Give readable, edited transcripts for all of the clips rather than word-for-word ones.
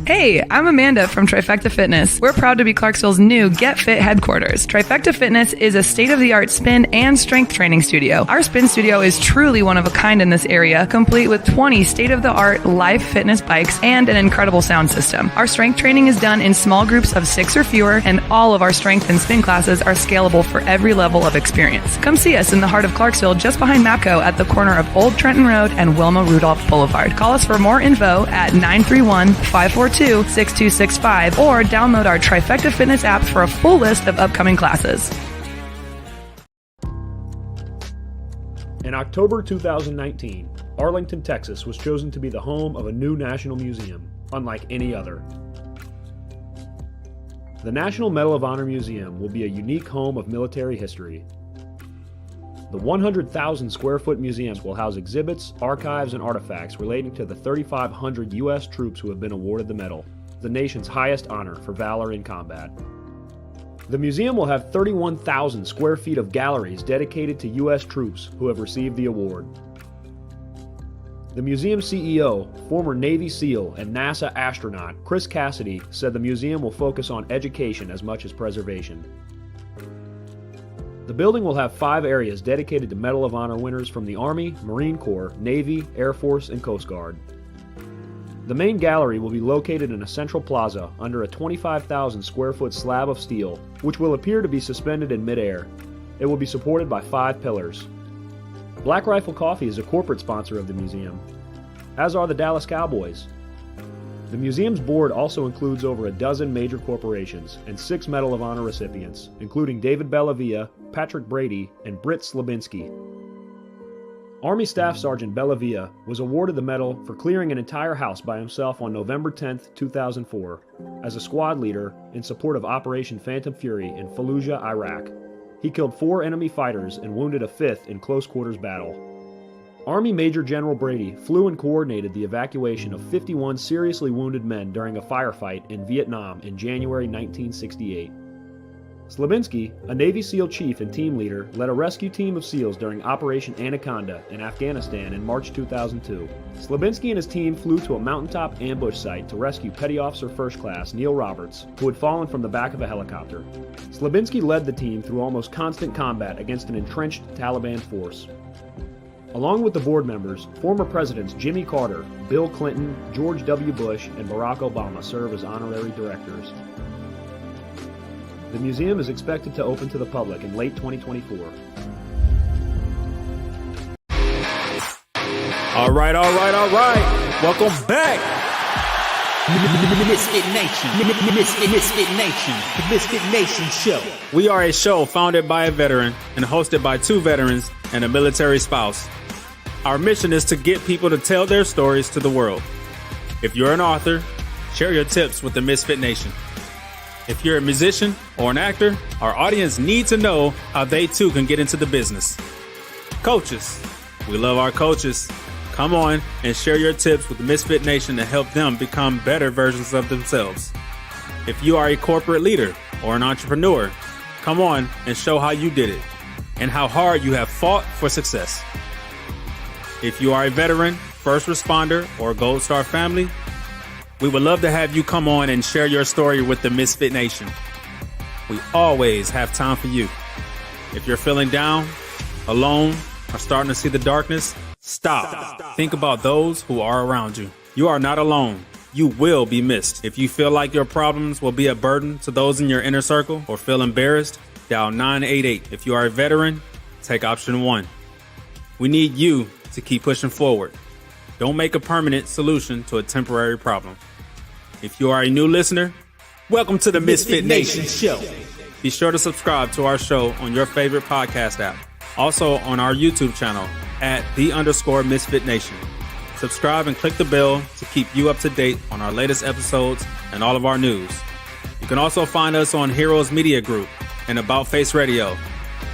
Hey, I'm Amanda from Trifecta Fitness. We're proud to be Clarksville's new Get Fit headquarters. Trifecta Fitness is a state-of-the-art spin and strength training studio. Our spin studio is truly one of a kind in this area, complete with 20 state-of-the-art live fitness bikes and an incredible sound system. Our strength training is done in small groups of 6 or fewer, and all of our strength and spin classes are scalable for every level of experience. Come see us in the heart of Clarksville, just behind MAPCO at the corner of Old Trenton Road and Wilma Rudolph Boulevard. Call us for more info at 931-542-6265 or download our Trifecta Fitness app for a full list of upcoming classes. In October 2019, Arlington, Texas was chosen to be the home of a new national museum, unlike any other. The National Medal of Honor Museum will be a unique home of military history. The 100,000 square foot museums will house exhibits, archives, and artifacts relating to the 3,500 U.S. troops who have been awarded the medal, the nation's highest honor for valor in combat. The museum will have 31,000 square feet of galleries dedicated to U.S. troops who have received the award. The museum CEO, former Navy SEAL and NASA astronaut Chris Cassidy, said the museum will focus on education as much as preservation. The building will have 5 areas dedicated to Medal of Honor winners from the Army, Marine Corps, Navy, Air Force, and Coast Guard. The main gallery will be located in a central plaza under a 25,000 square foot slab of steel, which will appear to be suspended in midair. It will be supported by 5 pillars. Black Rifle Coffee is a corporate sponsor of the museum, as are the Dallas Cowboys. The museum's board also includes over a dozen major corporations and 6 Medal of Honor recipients, including David Bellavia, Patrick Brady, and Britt Slabinski. Army Staff Sergeant Bellavia was awarded the medal for clearing an entire house by himself on November 10, 2004, as a squad leader in support of Operation Phantom Fury in Fallujah, Iraq. He killed 4 enemy fighters and wounded a 5th in close quarters battle. Army Major General Brady flew and coordinated the evacuation of 51 seriously wounded men during a firefight in Vietnam in January 1968. Slabinski, a Navy SEAL chief and team leader, led a rescue team of SEALs during Operation Anaconda in Afghanistan in March 2002. Slabinski and his team flew to a mountaintop ambush site to rescue Petty Officer First Class Neil Roberts, who had fallen from the back of a helicopter. Slabinski led the team through almost constant combat against an entrenched Taliban force. Along with the board members, former presidents Jimmy Carter, Bill Clinton, George W. Bush, and Barack Obama serve as honorary directors. The museum is expected to open to the public in late 2024. All right. Welcome back. Misfit Nation. Misfit Nation. The Misfit Nation Show. We are a show founded by a veteran and hosted by 2 veterans and a military spouse. Our mission is to get people to tell their stories to the world. If you're an author, share your tips with the Misfit Nation. If you're a musician or an actor, our audience needs to know how they too can get into the business. Coaches, we love our coaches. Come on and share your tips with the Misfit Nation to help them become better versions of themselves. If you are a corporate leader or an entrepreneur, come on and show how you did it and how hard you have fought for success. If you are a veteran, first responder, or Gold Star family, we would love to have you come on and share your story with the Misfit Nation. We always have time for you. If you're feeling down, alone, or starting to see the darkness, stop. Think about those who are around you. You are not alone. You will be missed. If you feel like your problems will be a burden to those in your inner circle or feel embarrassed, dial 988. If you are a veteran, take option 1. We need you to keep pushing forward. Don't make a permanent solution to a temporary problem. If you are a new listener, welcome to the Misfit Nation Show. Be sure to subscribe to our show on your favorite podcast app. Also on our YouTube channel at @the_Misfit Nation. Subscribe and click the bell to keep you up to date on our latest episodes and all of our news. You can also find us on Heroes Media Group and About Face Radio.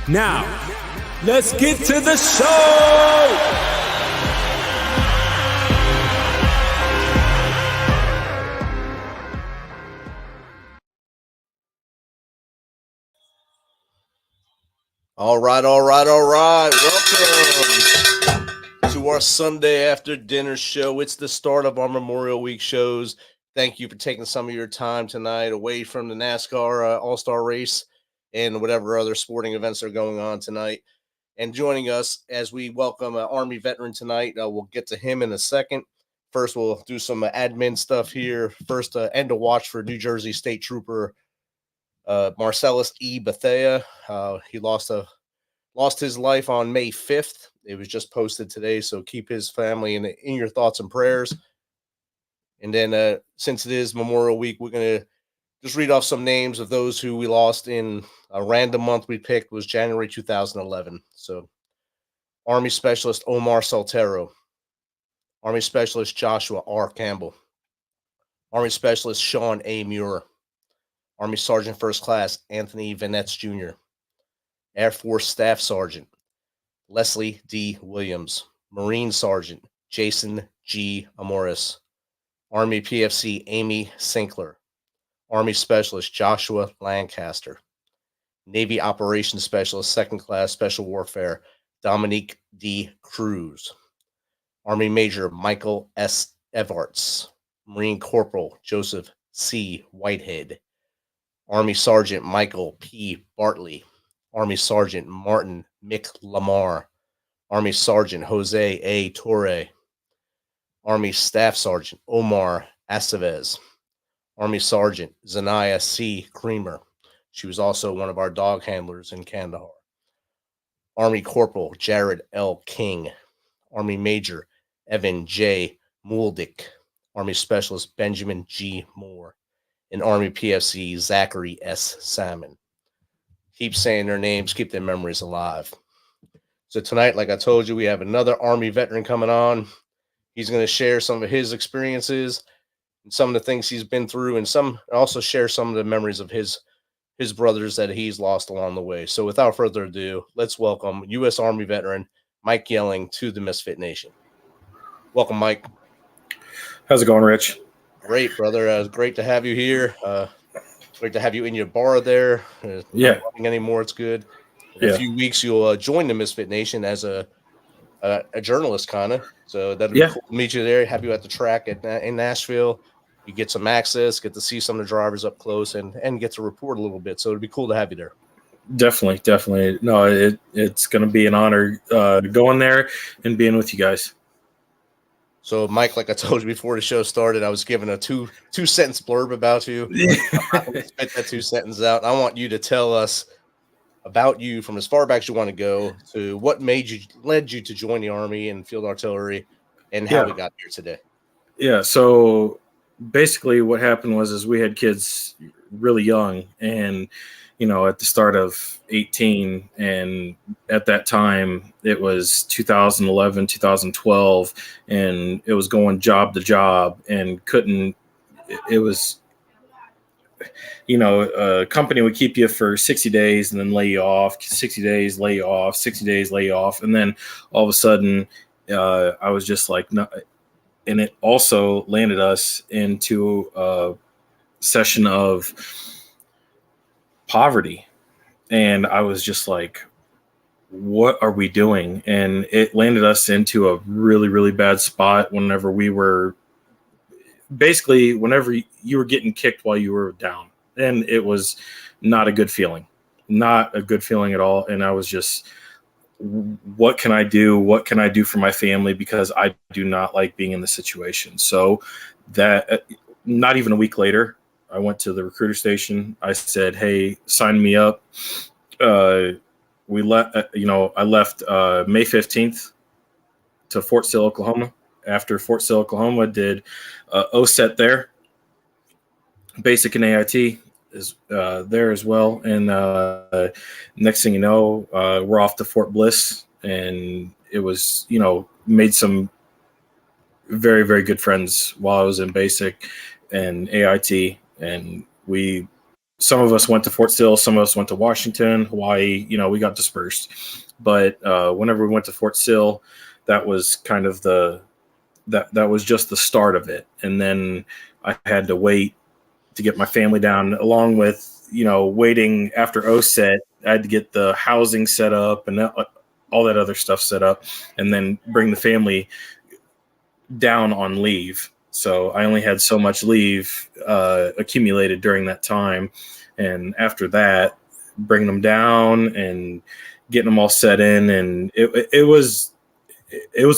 Now, let's get to the show! All right. Welcome to our Sunday after dinner show. It's the start of our Memorial Week shows. Thank you for taking some of your time tonight away from the NASCAR All-Star race and whatever other sporting events are going on tonight. And joining us as we welcome an Army veteran tonight. We'll get to him in a second. First, we'll do some admin stuff here. First, end of watch for New Jersey State Trooper Marcellus E. Bethea. He lost his life on May 5th. It was just posted today, so keep his family in your thoughts and prayers. And then since it is Memorial Week, we're going to just read off some names of those who we lost in a random month we picked was January 2011. So Army Specialist Omar Soltero, Army Specialist Joshua R. Campbell, Army Specialist Sean A. Muir, Army Sergeant First Class Anthony Vanetz Jr., Air Force Staff Sergeant Leslie D. Williams, Marine Sergeant Jason G. Amoris, Army PFC Amy Sinkler, Army Specialist Joshua Lancaster, Navy Operations Specialist Second Class Special Warfare Dominique D. Cruz, Army Major Michael S. Evarts, Marine Corporal Joseph C. Whitehead, Army Sergeant Michael P. Bartley, Army Sergeant Martin Mick Lamar, Army Sergeant Jose A. Torre, Army Staff Sergeant Omar Aceves, Army Sergeant Zanaya C. Creamer. She was also one of our dog handlers in Kandahar. Army Corporal Jared L. King, Army Major Evan J. Muldick, Army Specialist Benjamin G. Moore, and Army PFC Zachary S. Salmon. Keep saying their names, keep their memories alive. So tonight, like I told you, we have another Army veteran coming on. He's going to share some of his experiences and some of the things he's been through, and also share some of the memories of his brothers that he's lost along the way. So without further ado, let's welcome U.S. Army veteran Mike Yelling to the Misfit Nation. Welcome, Mike. How's it going, Rich? Great, brother. Great to have you here. Great to have you in your bar there. Yeah. Not anymore. It's good. In a few weeks, you'll join the Misfit Nation as a journalist, kind of. So that'll be cool to meet you there. Have you at the track in Nashville. You get some access, get to see some of the drivers up close, and get to report a little bit. So it'd be cool to have you there. Definitely. No, it's going to be an honor going there and being with you guys. So, Mike, like I told you before the show started, I was given a two-sentence blurb about you. I'm going to spit that 2 sentences out. I want you to tell us about you from as far back as you want to go to what led you to join the Army and Field Artillery, and how we got here today. Yeah. So basically, what happened was we had kids really young, and at the start of 18, and at that time it was 2011, 2012, and it was going job to job, and it was, a company would keep you for 60 days and then lay you off, 60 days, lay you off, 60 days, lay you off. And then all of a sudden I was just like, no. And it also landed us into a session of poverty. And I was just like, what are we doing? And it landed us into a really, really bad spot whenever you were getting kicked while you were down. And it was not a good feeling at all. And I was just, what can I do? What can I do for my family? Because I do not like being in the situation. So that not even a week later, I went to the recruiter station. I said, hey, sign me up. I left May 15th to Fort Sill, Oklahoma. After Fort Sill, Oklahoma, did OSET there. Basic and AIT is there as well. And next thing you know, we're off to Fort Bliss. And it was, made some very, very good friends while I was in basic and AIT. And some of us went to Fort Sill, some of us went to Washington, Hawaii, we got dispersed. But whenever we went to Fort Sill, that was kind of that was just the start of it. And then I had to wait to get my family down, along with waiting after OSET. I had to get the housing set up and all that other stuff set up, and then bring the family down on leave. So I only had so much leave accumulated during that time. And after that, bringing them down and getting them all set in. And it was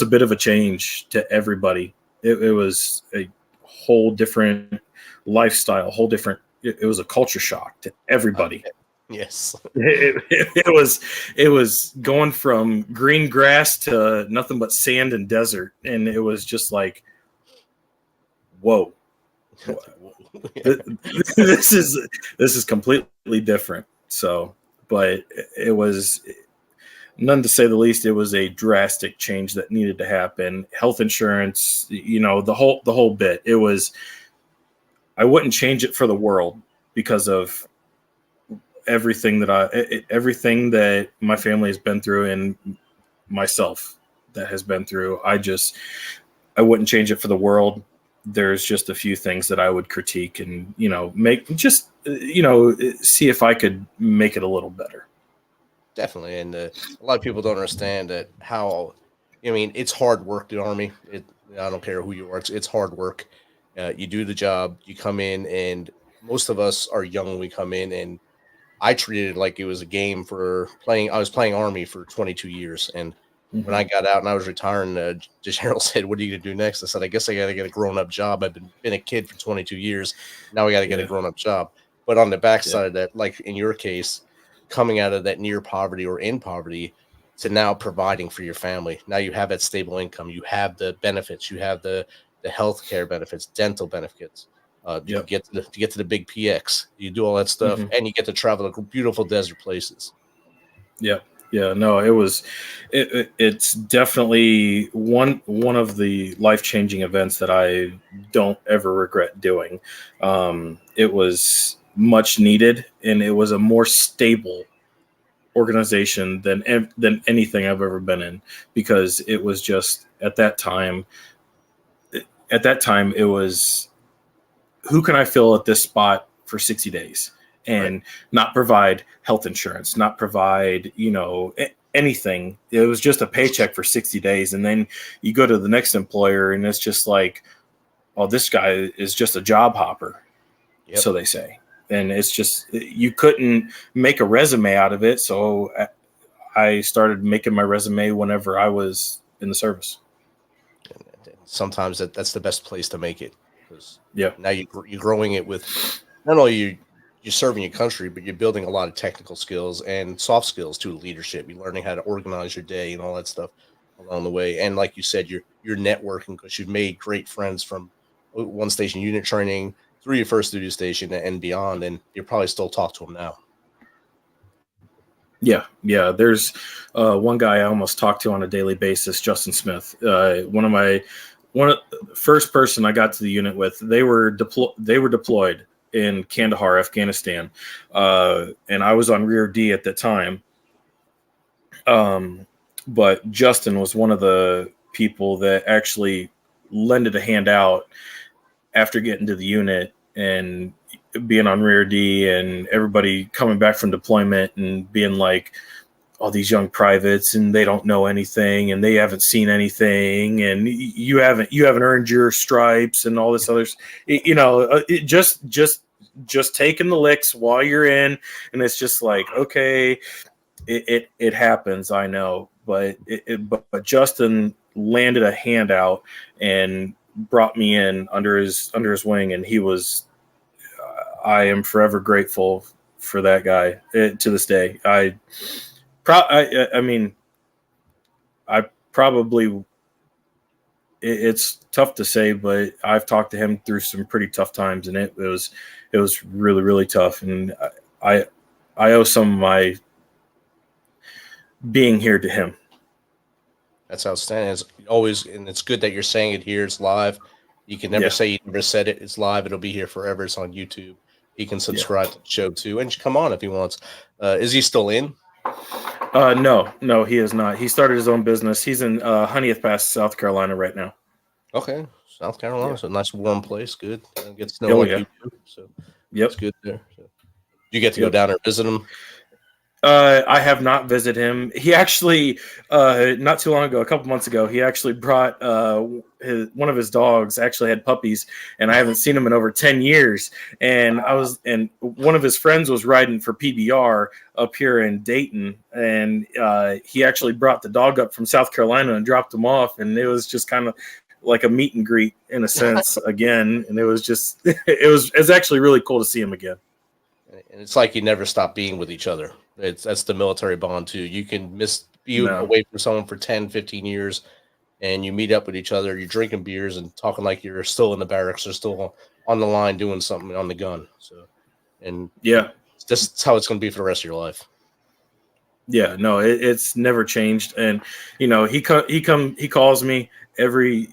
a bit of a change to everybody. It was a whole different lifestyle, it was a culture shock to everybody. Yes. It was going from green grass to nothing but sand and desert. And it was just like, whoa, this is completely different. So, but it was, none to say the least, it was a drastic change that needed to happen. Health insurance, the whole bit. It was, I wouldn't change it for the world because of everything that my family has been through and myself that has been through. I wouldn't change it for the world. There's just a few things that I would critique and, see if I could make it a little better. Definitely. And a lot of people don't understand that it's hard work, the Army. I don't care who you are. It's hard work. You do the job, you come in, and most of us are young when we come in, and I treated it like it was a game I was playing Army for 22 years. And when I got out and I was retiring, the general said, "What are you going to do next?" I said, "I guess I got to get a grown-up job. I've been a kid for 22 years. Now I got to get a grown-up job." But on the backside of that, like in your case, coming out of that near poverty or in poverty to now providing for your family. Now you have that stable income. You have the benefits. You have the health care benefits, dental benefits. You get to the big PX. You do all that stuff, and you get to travel to beautiful desert places. Yeah. Yeah, no, it's definitely one of the life-changing events that I don't ever regret doing. It was much needed, and it was a more stable organization than anything I've ever been in, because it was just at that time it was, who can I fill at this spot for 60 days? And not provide health insurance, not provide, anything. It was just a paycheck for 60 days. And then you go to the next employer and it's just like, oh, this guy is just a job hopper. Yep. So they say. And it's just, you couldn't make a resume out of it. So I started making my resume whenever I was in the service. Sometimes that's the best place to make it. Now you're growing it with not only you're serving your country, but you're building a lot of technical skills and soft skills too, leadership. You're learning how to organize your day and all that stuff along the way. And like you said, you're networking because you've made great friends from one station unit training through your first duty station and beyond. And you probably still talk to them now. Yeah. There's one guy I almost talk to on a daily basis, Justin Smith. One of the first person I got to the unit with, they were deployed in Kandahar, Afghanistan. And I was on Rear D at the time. But Justin was one of the people that actually lended a hand out after getting to the unit and being on Rear D and everybody coming back from deployment and being like, all these young privates and they don't know anything and they haven't seen anything and you haven't earned your stripes and all this other, just taking the licks while you're in. And it's just like, okay, it happens. I know, but Justin landed a handout and brought me in under his wing. And he was, I am forever grateful for that guy to this day. It's tough to say, but I've talked to him through some pretty tough times, and it was really, really tough. And I owe some of my being here to him. That's outstanding. It's always, and it's good that you're saying it here. It's live. You can never say you never said it. It's live. It'll be here forever. It's on YouTube. He can subscribe to the show too, and come on if he wants. Is he still in? No, he is not. He started his own business. He's in Honeyeth Pass, South Carolina right now. Okay, South Carolina, so a nice warm place. Good. Gets to know what you do. So it's good there. So. You get to go down there and visit him? I have not visited him. He actually, not too long ago, a couple months ago, he actually brought one of his dogs. Actually had puppies, and I haven't seen him in over 10 years. And one of his friends was riding for PBR up here in Dayton, and he actually brought the dog up from South Carolina and dropped him off, and it was just kind of like a meet and greet in a sense again. And it was just, it was actually really cool to see him again. And it's like you never stop being with each other. That's the military bond too. You can be away from someone for 10, 15 years, and you meet up with each other. You're drinking beers and talking like you're still in the barracks or still on the line doing something on the gun. So, and yeah, that's how it's going to be for the rest of your life. Yeah, no, it's never changed. And he calls me every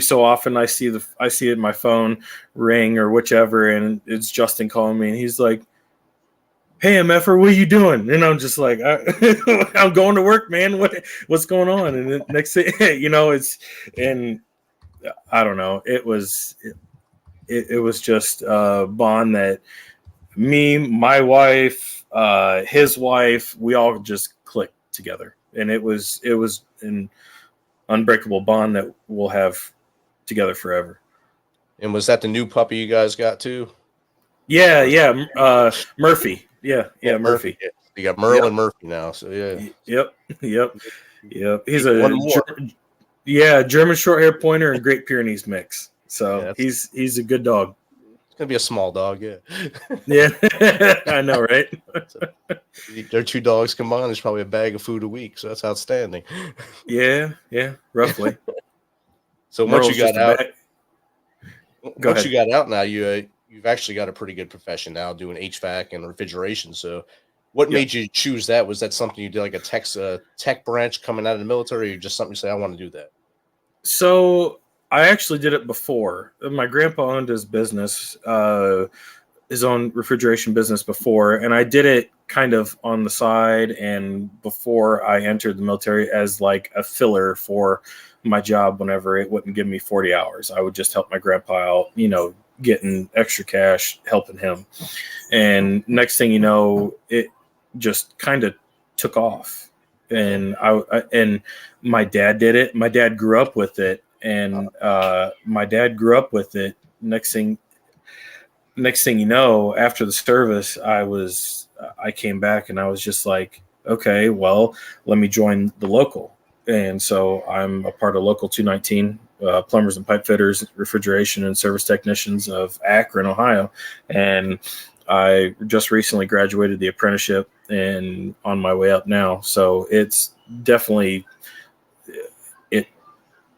so often. I see it in my phone ring or whichever, and it's Justin calling me, and he's like, "Hey, MFer, what are you doing?" And I'm just like, "I'm going to work, man. What's going on?" And the next thing, and I don't know. It was just a bond that me, my wife, his wife, we all just clicked together, and it was an unbreakable bond that we'll have together forever. And was that the new puppy you guys got too? Yeah, Murphy. Yeah, Murphy. You got Merle and Murphy now, so yeah. Yep. He's a German Shorthair Pointer and Great Pyrenees mix. So he's a good dog. It's gonna be a small dog, yeah. Yeah, I know, right? Their two dogs combined is probably a bag of food a week, so that's outstanding. Yeah, roughly. So once you got out, you got out now, you've actually got a pretty good profession now doing HVAC and refrigeration. So what made you choose that? Was that something you did, like a tech branch coming out of the military, or just something you say, I want to do that? So I actually did it before. My grandpa owned his business, his own refrigeration business before, and I did it kind of on the side and before I entered the military as like a filler for my job. Whenever it wouldn't give me 40 hours, I would just help my grandpa out, getting extra cash, helping him. And next thing you know, it just kind of took off. And and my dad did it. My dad grew up with it. And Next thing you know, after the service, I came back and I was just like, okay, well, let me join the local. And so I'm a part of Local 219, plumbers and pipe fitters, refrigeration and service technicians of Akron, Ohio. And I just recently graduated the apprenticeship and on my way up now. So it's definitely, it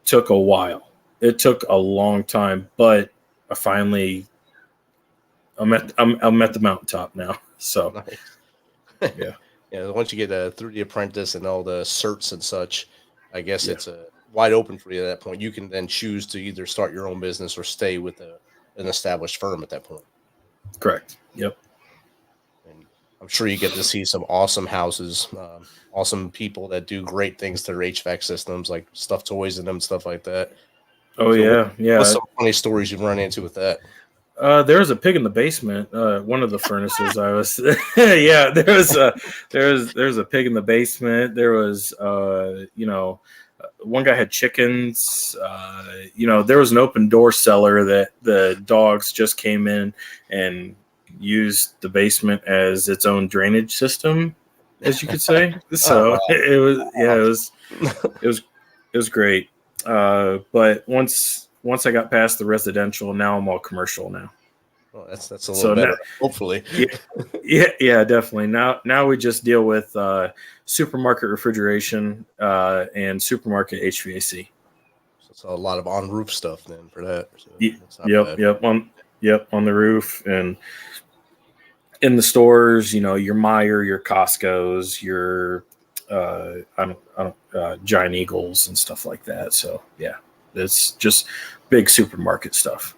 took a while. It took a long time, but I'm at the mountaintop now. So nice. Yeah. Yeah. Once you get through the apprentice and all the certs and such, I guess it's wide open for you at that point. You can then choose to either start your own business or stay with an established firm at that point. Correct. Yep. And I'm sure you get to see some awesome houses, awesome people that do great things to their HVAC systems, like stuff toys in them, stuff like that. Oh, so What's some funny stories you've run into with that? There was a pig in the basement. One of the furnaces I was, there was a pig in the basement. There was, one guy had chickens. There was an open door cellar that the dogs just came in and used the basement as its own drainage system, as you could say. So it was great. But once I got past the residential, now I'm all commercial now. Well, that's a little better, hopefully. Yeah, definitely. Now we just deal with supermarket refrigeration and supermarket HVAC. So it's a lot of on-roof stuff then for that. So Yep, on the roof and in the stores. Your Meijer, your Costco's, your Giant Eagles and stuff like that. So yeah, it's just big supermarket stuff.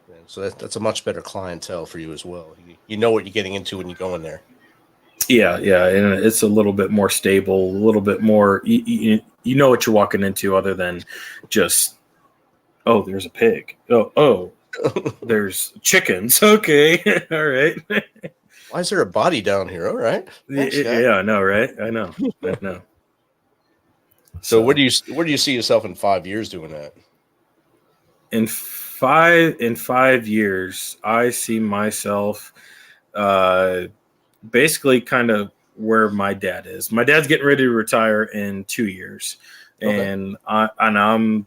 Yeah, so that's a much better clientele for you as well. You know what you're getting into when you go in there. Yeah, and it's a little bit more stable, a little bit more. You know what you're walking into, other than just, oh, there's a pig. Oh, there's chickens. Okay, all right. Why is there a body down here? All right. Thanks, guy. Yeah, I know, right? I know. So where do you see yourself in 5 years doing that? In 5 years, I see myself basically kind of where my dad is. My dad's getting ready to retire in 2 years, and I'm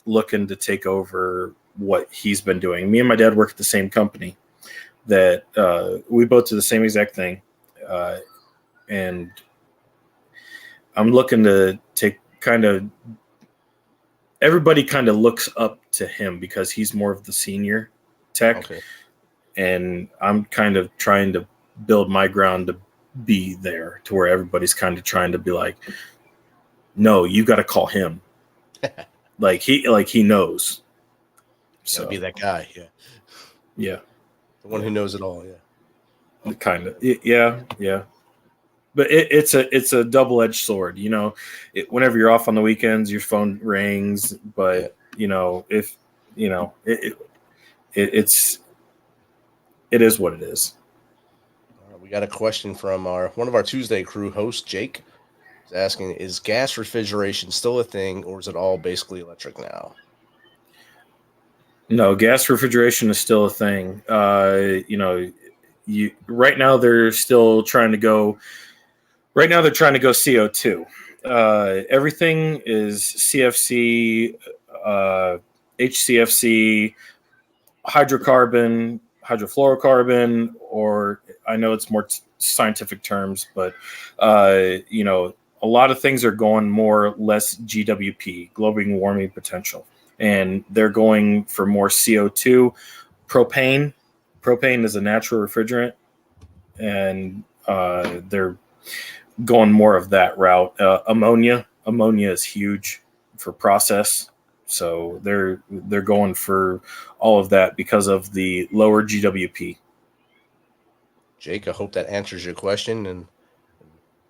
looking to take over what he's been doing. Me and my dad work at the same company. That we both do the same exact thing, and I'm looking to take kind of. Everybody kind of looks up to him because he's more of the senior tech, and I'm kind of trying to build my ground to be there to where everybody's kind of trying to be like, no, you got to call him. like he knows. So be that guy. Yeah. The one who knows it all. Yeah. Kind of. Yeah. But it's a double-edged sword, whenever you're off on the weekends, your phone rings, but if it is what it is. We got a question from one of our Tuesday crew hosts, Jake. He's asking, is gas refrigeration still a thing, or is it all basically electric now? No, gas refrigeration is still a thing. Right now they're still trying to go. Right now they're trying to go CO2. Everything is CFC, HCFC, hydrofluorocarbon, or I know it's more scientific terms, but a lot of things are going more or less GWP, global warming potential, and they're going for more CO2. Propane is a natural refrigerant, and they're going more of that route. Ammonia is huge for process, so they're going for all of that because of the lower GWP. Jake, I hope that answers your question, and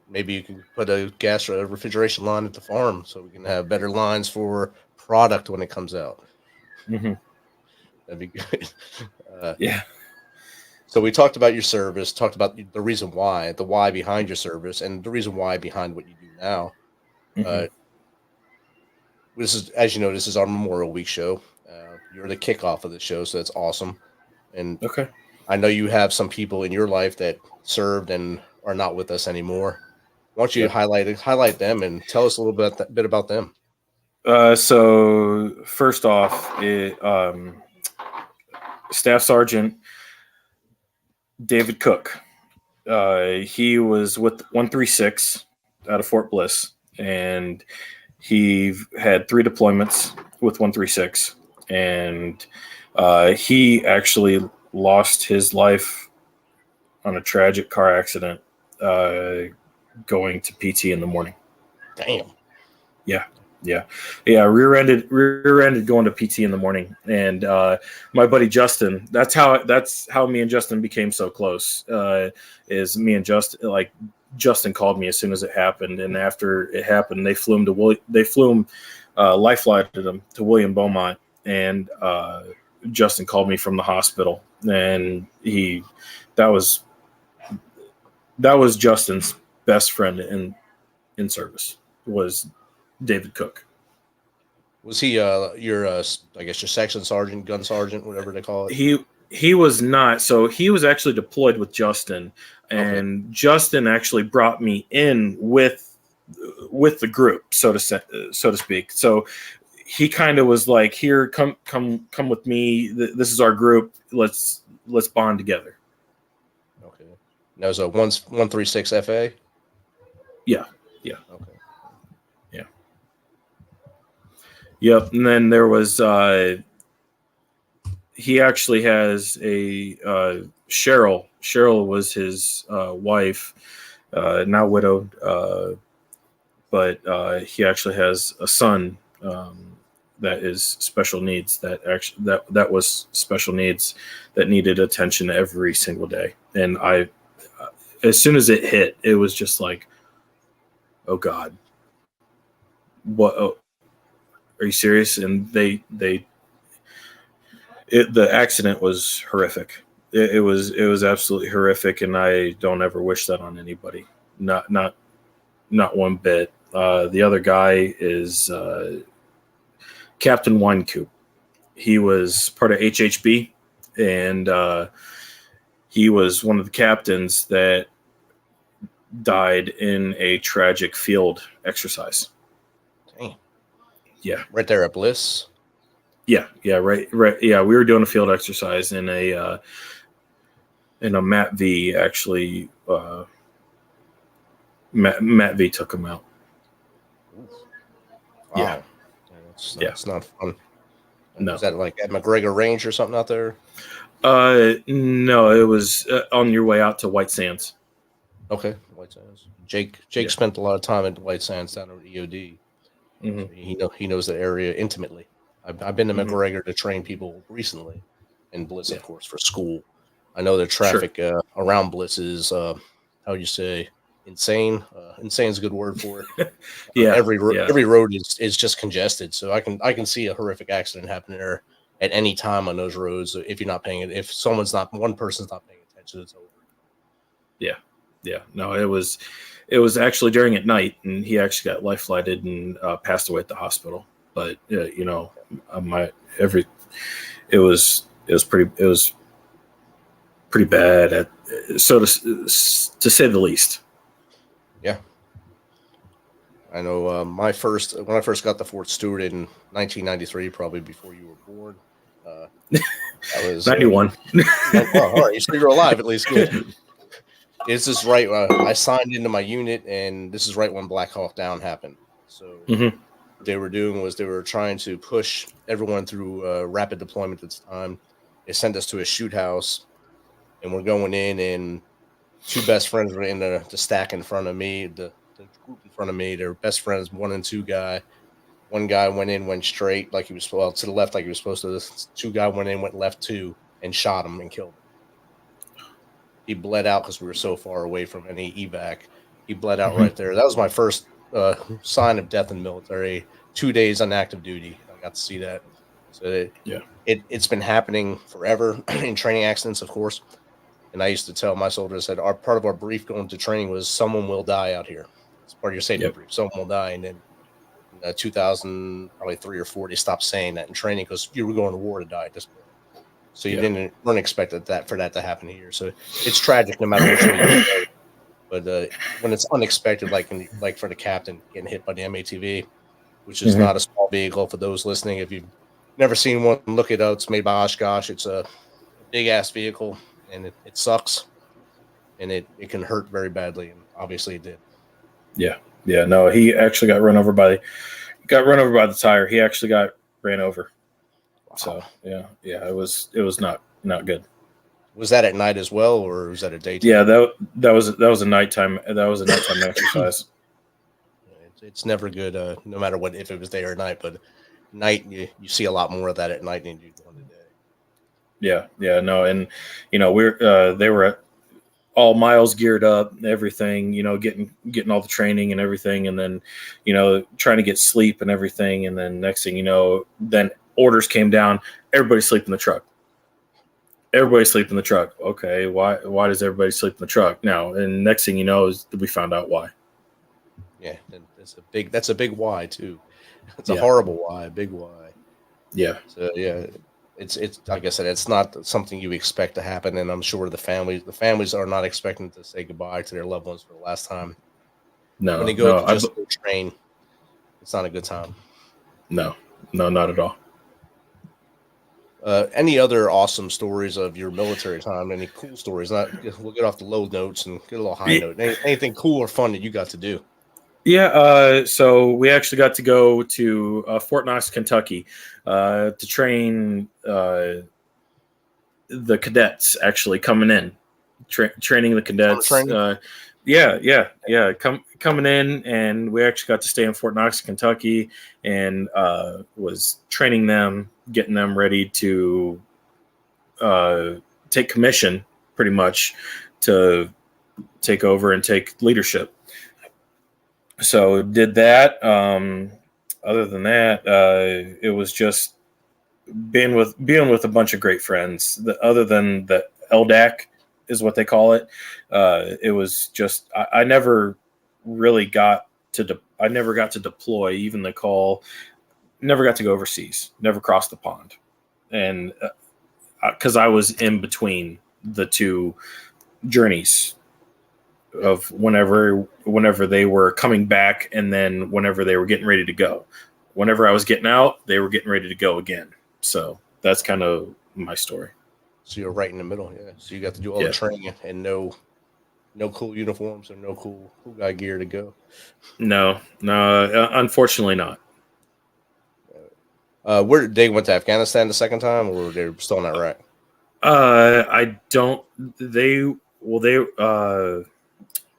maybe you can put a gas refrigeration line at the farm so we can have better lines for product when it comes out. Mm-hmm. That'd be good. Yeah. So we talked about your service, talked about the reason why, the why behind your service, and the reason why behind what you do now. Mm-hmm. This is, as you know, this is our Memorial Week show. You're the kickoff of the show, so that's awesome. And I know you have some people in your life that served and are not with us anymore. Why don't you highlight them and tell us a little bit about them? So first off, Staff Sergeant David Cook. He was with 136 out of Fort Bliss, and he had 3 deployments with 136, and he actually lost his life on a tragic car accident going to PT in the morning. Damn. Yeah. Rear-ended going to PT in the morning, and my buddy Justin. That's how me and Justin became so close. Is me and Justin, like, Justin called me as soon as it happened, and after it happened, they flew him life-flighted him to William Beaumont, and Justin called me from the hospital, and that was Justin's best friend in service was David Cook. Was he your section sergeant, gun sergeant, whatever they call it? He was not. So he was actually deployed with Justin, and Justin actually brought me in with the group, so to speak. So he kind of was like, "Here, come with me. This is our group. Let's bond together." Okay. That was a 136 FA. Yeah. Okay. Yeah. Yep. And then there was he actually has a Cheryl. Cheryl was his wife, now widowed, but he actually has a son that is special needs. That was special needs that needed attention every single day. And as soon as it hit, it was just like, oh God, what? Oh, are you serious? And the accident was horrific. it was absolutely horrific, and I don't ever wish that on anybody. Not one bit. The other guy is Captain Winecoop. He was part of HHB, and he was one of the captains that died in a tragic field exercise. Dang. Yeah. Right there at Bliss. Yeah, right. Yeah, we were doing a field exercise in a Matt V. Actually, Matt V. took him out. Wow. Yeah. That's not fun. No. Is that like at McGregor Range or something out there? No, it was on your way out to White Sands. Okay, White Sands. Jake spent a lot of time at White Sands down at EOD. Mm-hmm. He knows the area intimately. I've been to McGregor to train people recently, and Bliss, of course, for school. I know the traffic around Bliss is how would you say, insane. Insane is a good word for it. Every road is just congested, so I can see a horrific accident happening there at any time on those roads if you're not paying it. If one person's not paying attention, it's over. Yeah. No, it was actually during at night, and he actually got life flighted and passed away at the hospital. But it was pretty bad to say the least. Yeah. I know when I first got to Fort Stewart in 1993, probably before you were born. That was 91. All right, so you're alive at least. Good. This is right. I signed into my unit, and this is right when Black Hawk Down happened. So what they were doing was they were trying to push everyone through rapid deployment at the time. They sent us to a shoot house, and we're going in, and two best friends were in the stack in front of me, the group in front of me. They're best friends, 1 and 2 guy. One guy went straight like he was to the left like he was supposed to. This 2 guy went left 2 and shot him and killed him. He bled out because we were so far away from any evac. He bled out right there. That was my first sign of death in the military. 2 days on active duty. I got to see that. So it's been happening forever in training accidents, of course. And I used to tell my soldiers that part of our brief going to training was someone will die out here. It's part of your safety brief. Someone will die. And then in 2003 or 4, they stopped saying that in training because you were going to war to die at this point. So you weren't expected for that to happen here. So it's tragic no matter which way you go. But when it's unexpected, like for the captain getting hit by the M-ATV, which is not a small vehicle for those listening. If you've never seen one, look it up. It's made by Oshkosh. It's a big-ass vehicle, and it sucks. And it can hurt very badly, and obviously it did. Yeah. No, he actually got run over by the tire. He actually got ran over. So it was not good. Was that at night as well, or was that a daytime? Yeah, that was a nighttime. That was a nighttime exercise. It's never good, no matter what, if it was day or night. But night, you see a lot more of that at night than you do during the day. Yeah, no, and they were all miles geared up, everything, getting all the training and everything, and then trying to get sleep and everything, and then next thing you know, then orders came down. Everybody sleep in the truck. Okay, why does everybody sleep in the truck now? And next thing you know is we found out why. Yeah, that's a big why too. It's a horrible why, a big why. Yeah. So it's like I said, it's not something you expect to happen, and I'm sure the families are not expecting to say goodbye to their loved ones for the last time. No, when they go to train, it's not a good time. No, not at all. Any other awesome stories of your military time? Any cool stories? We'll get off the low notes and get a little high note. Anything cool or fun that you got to do? Yeah, so we actually got to go to Fort Knox, Kentucky, to train the cadets. Actually, coming in, training the cadets. Coming in, and we actually got to stay in Fort Knox, Kentucky, and was training them, getting them ready to take commission, pretty much, to take over and take leadership. So did that. Other than that, it was just being with a bunch of great friends. Other than the LDAC is what they call it. It was just I never really got to I never got to deploy, even the call. Never got to go overseas. Never crossed the pond, and because I was in between the two journeys of whenever they were coming back, and then whenever they were getting ready to go. Whenever I was getting out, they were getting ready to go again. So that's kind of my story. So you're right in the middle, yeah. So you got to do all the training and no cool uniforms or no cool guy gear to go. No, unfortunately not. Where they went to Afghanistan the second time, or they were still in Iraq? I don't.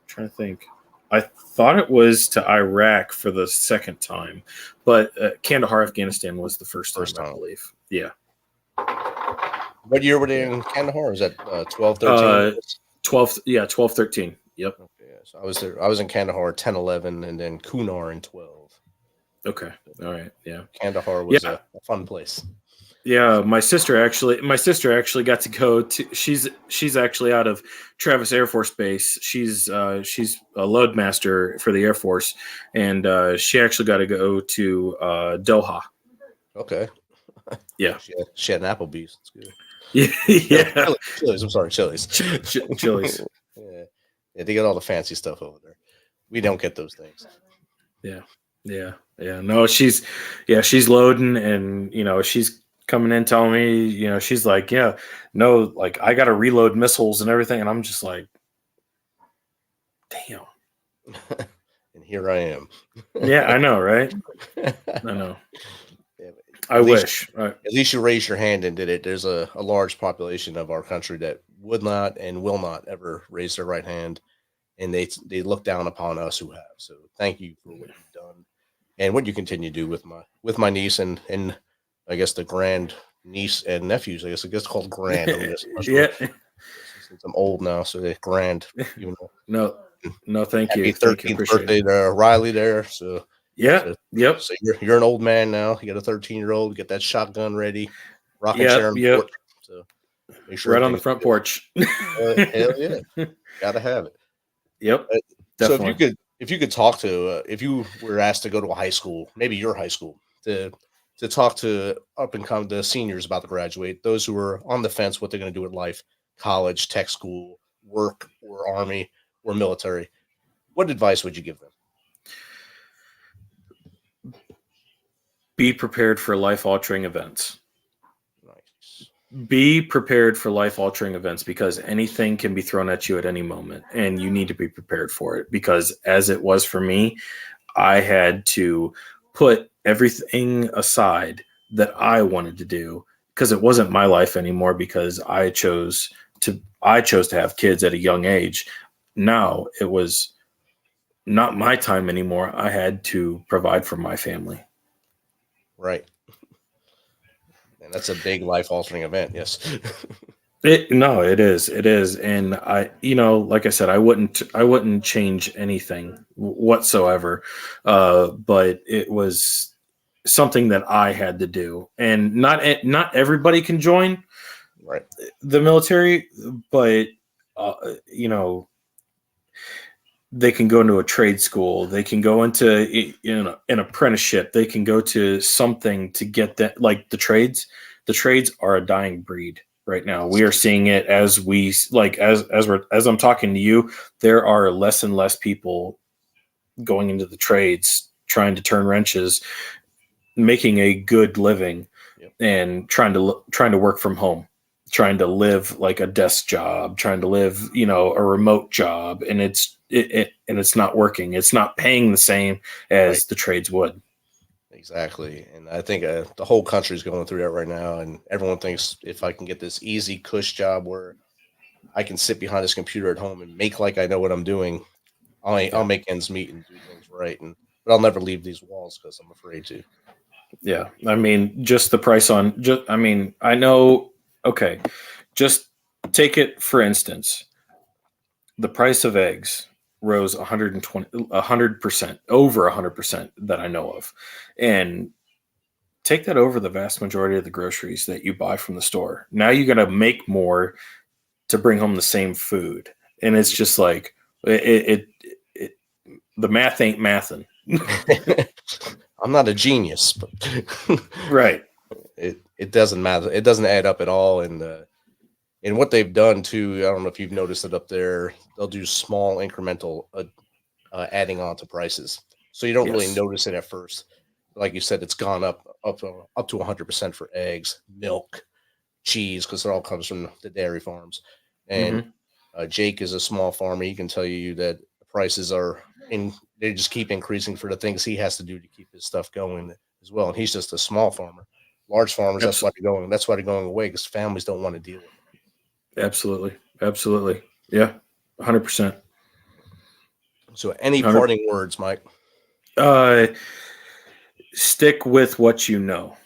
Trying to think. I thought it was to Iraq for the second time, but Kandahar, Afghanistan was the first time, I believe. Yeah. What year were they in Kandahar? Was that 12, 13? 12, 13. Yep. Okay, so I was there. I was in Kandahar 10, 11, and then Kunar in 12. Okay. All right. Yeah. Kandahar was a fun place. Yeah, my sister actually got to go to. She's actually out of Travis Air Force Base. She's a loadmaster for the Air Force, and she actually got to go to Doha. Okay. Yeah, she had an Applebee's. That's good. Yeah. Chili's. I'm sorry, Chili's. Chili's. Yeah, they got all the fancy stuff over there. We don't get those things. Yeah. No, she's loading, and she's coming in telling me, she's like, I got to reload missiles and everything. And I'm just like, damn. And here I am. Yeah, I know. Right. I know. Yeah, I wish. At least you raised your hand and did it. There's a large population of our country that would not and will not ever raise their right hand. And they look down upon us who have. So thank you for what you've done and what you continue to do with my niece and I guess the grand niece and nephews. I guess it gets called grand. Yeah. Since I'm old now, so they're grand. Even though, no, thank you. 13th birthday to Riley there. So yep. So you're an old man now. You got a 13-year-old. Get that shotgun ready. Rocking chair. Yep. So make sure right on the front porch. Hell yeah, gotta have it. Yep. Definitely. So if you could talk to if you were asked to go to a high school, maybe your high school, to talk to up and come the seniors about to graduate, those who are on the fence what they're going to do with life, college, tech school, work, or army, or military, what advice would you give them? Be prepared for life-altering events. Nice. Be prepared for life-altering events, because anything can be thrown at you at any moment, and you need to be prepared for it. Because as it was for me, I had to put everything aside that I wanted to do, because it wasn't my life anymore, because I chose to have kids at a young age. Now it was not my time anymore. I had to provide for my family. Right. And that's a big life altering event. Yes. It is. And I, like I said, I wouldn't change anything whatsoever. But it was something that I had to do, and not everybody can join the military, but they can go into a trade school, they can go into an apprenticeship, they can go to something to get that. Like the trades are a dying breed right now. We are seeing it as I'm talking to you, there are less and less people going into the trades, trying to turn wrenches, making a good living, and trying to work from home, trying to live like a desk job, trying to live, a remote job. And it's not working. It's not paying the same as the trades would. Exactly. And I think the whole country is going through that right now. And everyone thinks if I can get this easy cush job where I can sit behind this computer at home and make like I know what I'm doing, I'll make ends meet and do things right. But I'll never leave these walls because I'm afraid to. Yeah. I mean, just the price I know. Okay. Just take it for instance. The price of eggs rose 100%, over 100% that I know of. And take that over the vast majority of the groceries that you buy from the store. Now you got to make more to bring home the same food. And it's just like, the math ain't mathing. I'm not a genius, but Right. it doesn't matter. It doesn't add up at all. And what they've done too, I don't know if you've noticed it up there, they'll do small incremental adding on to prices. So you don't really notice it at first. Like you said, it's gone up to 100% for eggs, milk, cheese, because it all comes from the dairy farms. And Jake is a small farmer. He can tell you that the prices they just keep increasing for the things he has to do to keep his stuff going as well. And he's just a small farmer. Large farmers, that's why they're going away, because families don't want to deal with it. Absolutely. Yeah. 100%. So any parting words, Mike? Stick with what you know.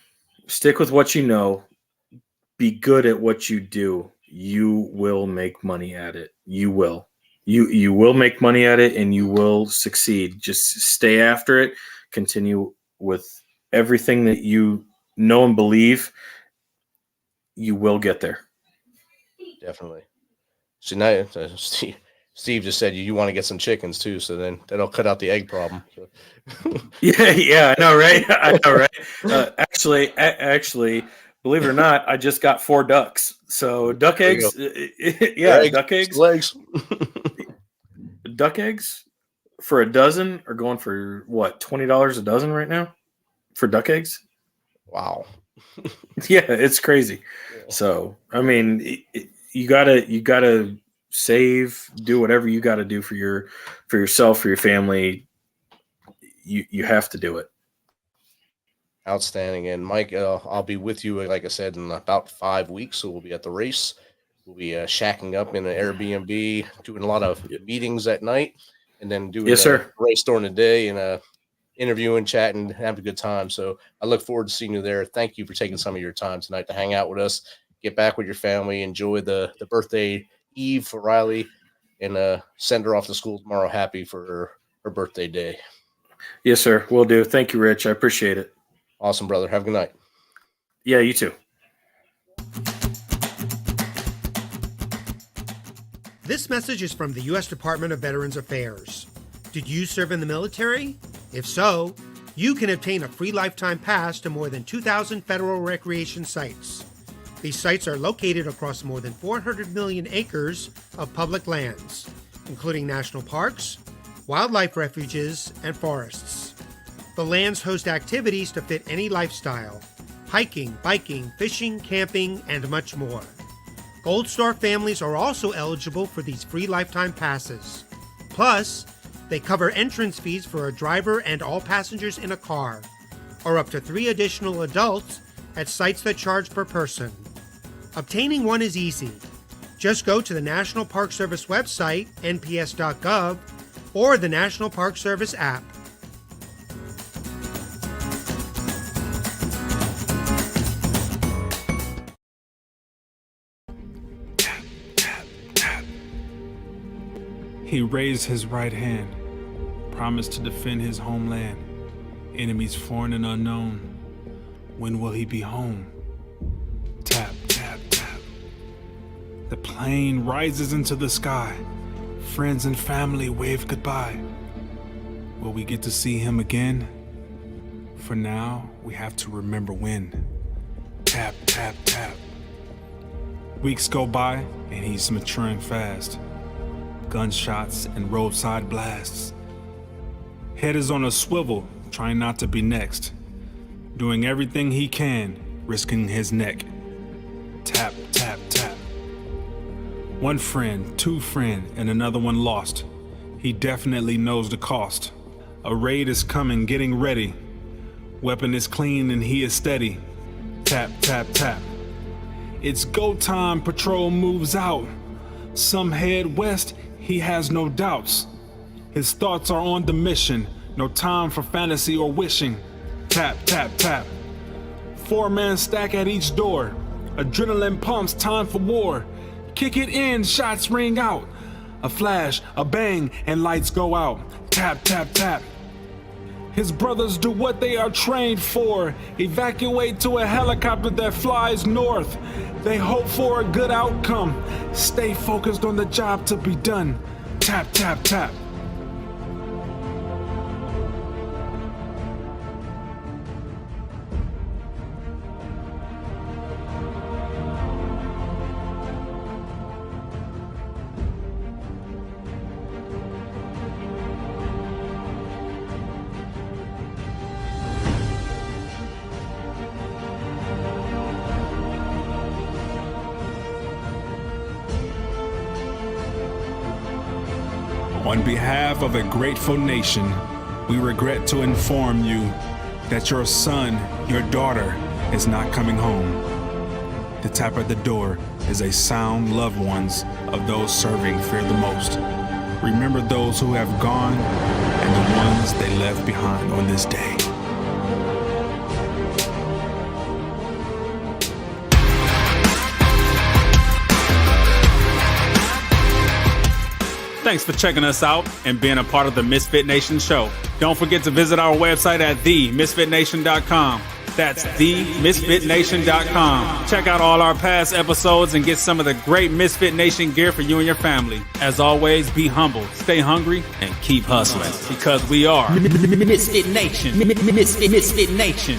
Be good at what you do. You will make money at it. You will. You will make money at it, and you will succeed. Just stay after it. Continue with everything that you know and believe. You will get there. Definitely. So now Steve just said you want to get some chickens too, so then that'll cut out the egg problem. So. Yeah, I know, right? Actually, believe it or not, I just got 4 ducks. So duck eggs, duck eggs, legs. Duck eggs for a dozen are going for what, $20 a dozen right now for duck eggs. Wow. Yeah, it's crazy. Yeah. So I mean, you gotta save, do whatever you got to do for yourself, for your family. You have to do it. Outstanding. And Mike, I'll be with you, like I said, in about 5 weeks. So we'll be at the race. We'll be shacking up in an Airbnb, doing a lot of meetings at night, and then doing a race during the day, and interviewing, chatting, having a good time. So I look forward to seeing you there. Thank you for taking some of your time tonight to hang out with us, get back with your family, enjoy the birthday eve for Riley, and send her off to school tomorrow happy for her birthday day. Yes, sir. Will do. Thank you, Rich. I appreciate it. Awesome, brother. Have a good night. Yeah, you too. This message is from the U.S. Department of Veterans Affairs. Did you serve in the military? If so, you can obtain a free lifetime pass to more than 2,000 federal recreation sites. These sites are located across more than 400 million acres of public lands, including national parks, wildlife refuges, and forests. The lands host activities to fit any lifestyle: hiking, biking, fishing, camping, and much more. Gold Star families are also eligible for these free lifetime passes. Plus, they cover entrance fees for a driver and all passengers in a car, or up to 3 additional adults at sites that charge per person. Obtaining one is easy. Just go to the National Park Service website, nps.gov, or the National Park Service app. He raised his right hand, promised to defend his homeland. Enemies foreign and unknown. When will he be home? Tap, tap, tap. The plane rises into the sky. Friends and family wave goodbye. Will we get to see him again? For now, we have to remember when. Tap, tap, tap. Weeks go by, and he's maturing fast. Gunshots and roadside blasts. Head is on a swivel, trying not to be next. Doing everything he can, risking his neck. Tap, tap, tap. One friend, 2 friends, and another one lost. He definitely knows the cost. A raid is coming, getting ready. Weapon is clean and he is steady. Tap, tap, tap. It's go time, patrol moves out. Some head west, he has no doubts. His thoughts are on the mission, no time for fantasy or wishing. Tap, tap, tap. 4-man stack at each door. Adrenaline pumps, time for war. Kick it in, shots ring out. A flash, a bang, and lights go out. Tap, tap, tap. His brothers do what they are trained for. Evacuate to a helicopter that flies north. They hope for a good outcome. Stay focused on the job to be done. Tap, tap, tap. On behalf of a grateful nation, we regret to inform you that your son, your daughter, is not coming home. The tap at the door is a sound loved ones of those serving fear the most. Remember those who have gone and the ones they left behind on this day. Thanks for checking us out and being a part of the Misfit Nation show. Don't forget to visit our website at themisfitnation.com. That's themisfitnation.com. Check out all our past episodes and get some of the great Misfit Nation gear for you and your family. As always, be humble, stay hungry, and keep hustling because we are Misfit Nation. Misfit Nation.